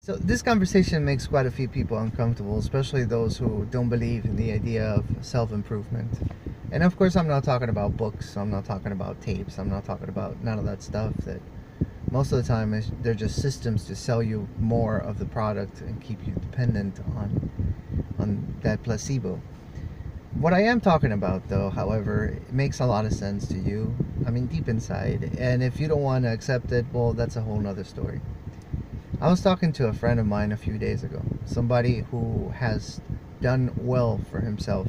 So this conversation makes quite a few people uncomfortable, especially those who don't believe in the idea of self-improvement. And of course, I'm not talking about books. I'm not talking about tapes. I'm not talking about none of that stuff that most of the time they're just systems to sell you more of the product and keep you dependent on that placebo. What I am talking about, though, however, it makes a lot of sense to you. I mean, deep inside. And if you don't want to accept it, well, that's a whole nother story. I was talking to a friend of mine a few days ago, somebody who has done well for himself.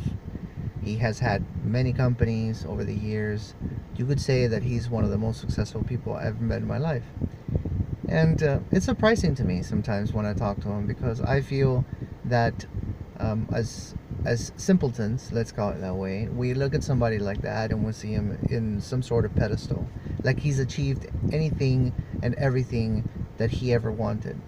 He has had many companies over the years. You could say that he's one of the most successful people I've ever met in my life. And it's surprising to me sometimes when I talk to him, because I feel that as simpletons, let's call it that way, we look at somebody like that and we see him in some sort of pedestal, like he's achieved anything and everything that he ever wanted.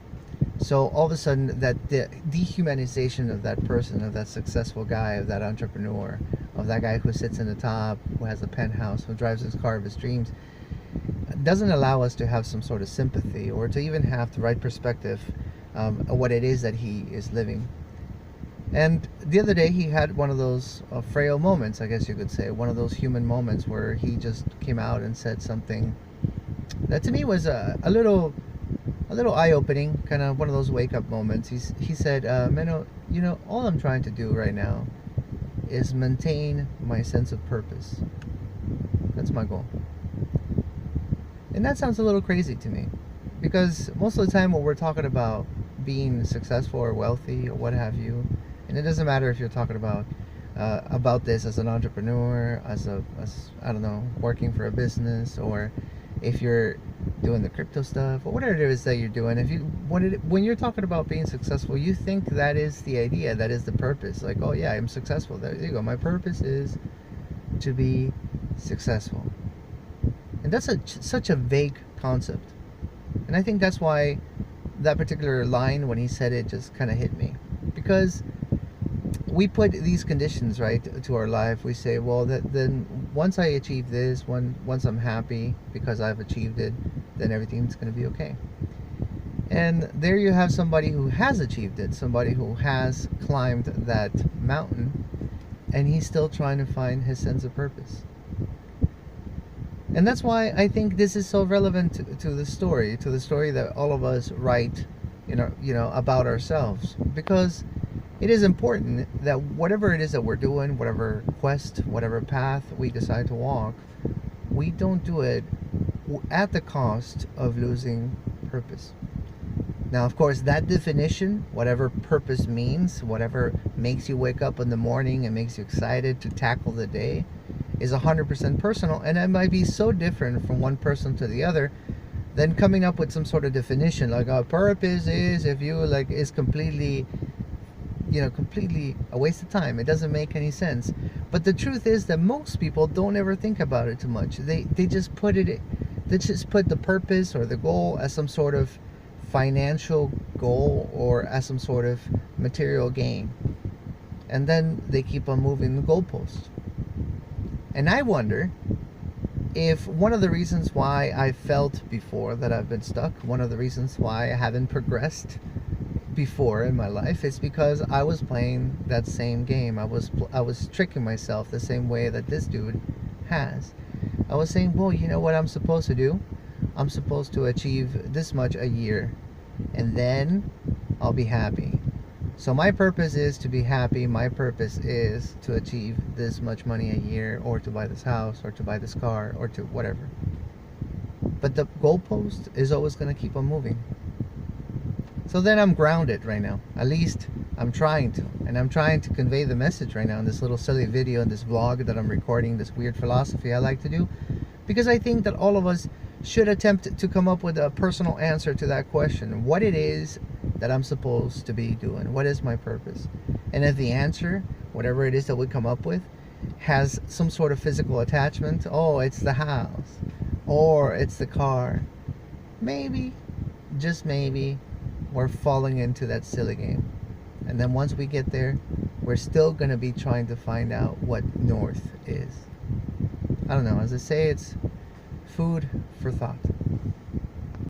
So all of a sudden, that the dehumanization of that person, of that successful guy, of that entrepreneur, of that guy who sits in the top, who has a penthouse, who drives his car of his dreams, doesn't allow us to have some sort of sympathy or to even have the right perspective of what it is that he is living. And the other day he had one of those frail moments, I guess you could say, one of those human moments where he just came out and said something that to me was a little eye-opening, kind of one of those wake-up moments. He said, Menno, all I'm trying to do right now is maintain my sense of purpose. That's my goal. And that sounds a little crazy to me, because most of the time when we're talking about being successful or wealthy or what have you, and it doesn't matter if you're talking about this as an entrepreneur, as I don't know, working for a business, or if you're doing the crypto stuff or whatever it is that you're doing. When you're talking about being successful, you think that is the idea, that is the purpose. Like, oh yeah, I'm successful. There you go. My purpose is to be successful. And that's such a vague concept. And I think that's why that particular line, when he said it, just kind of hit me. Because we put these conditions, right, to our life. We say, well, then once I achieve this, once I'm happy because I've achieved it, then everything's going to be okay. And there you have somebody who has achieved it, somebody who has climbed that mountain, and he's still trying to find his sense of purpose. And that's why I think this is so relevant to the story that all of us write, about ourselves. Because it is important that whatever it is that we're doing, whatever quest, whatever path we decide to walk, we don't do it at the cost of losing purpose. Now, of course, that definition, whatever purpose means, whatever makes you wake up in the morning and makes you excited to tackle the day, is 100% personal, and it might be so different from one person to the other. Then coming up with some sort of definition, like a purpose is, if you like, is completely a waste of time. It doesn't make any sense. But the truth is that most people don't ever think about it too much. They just put the purpose or the goal as some sort of financial goal or as some sort of material gain, and then they keep on moving the goalpost. And I wonder if one of the reasons why I felt before that I've been stuck, one of the reasons why I haven't progressed before in my life, is because I was playing that same game. I was tricking myself the same way that this dude has. I was saying, well, you know what I'm supposed to do? I'm supposed to achieve this much a year, and then I'll be happy. So my purpose is to be happy. My purpose is to achieve this much money a year, or to buy this house, or to buy this car, or to whatever. But the goalpost is always going to keep on moving. So then I'm grounded right now. At least I'm trying to. And I'm trying to convey the message right now in this little silly video, in this vlog that I'm recording, this weird philosophy I like to do. Because I think that all of us should attempt to come up with a personal answer to that question. What it is that I'm supposed to be doing. What is my purpose? And if the answer, whatever it is that we come up with, has some sort of physical attachment, oh, it's the house, or it's the car, maybe, just maybe, we're falling into that silly game. And then once we get there, we're still going to be trying to find out what north is. I don't know. As I say, it's food for thought.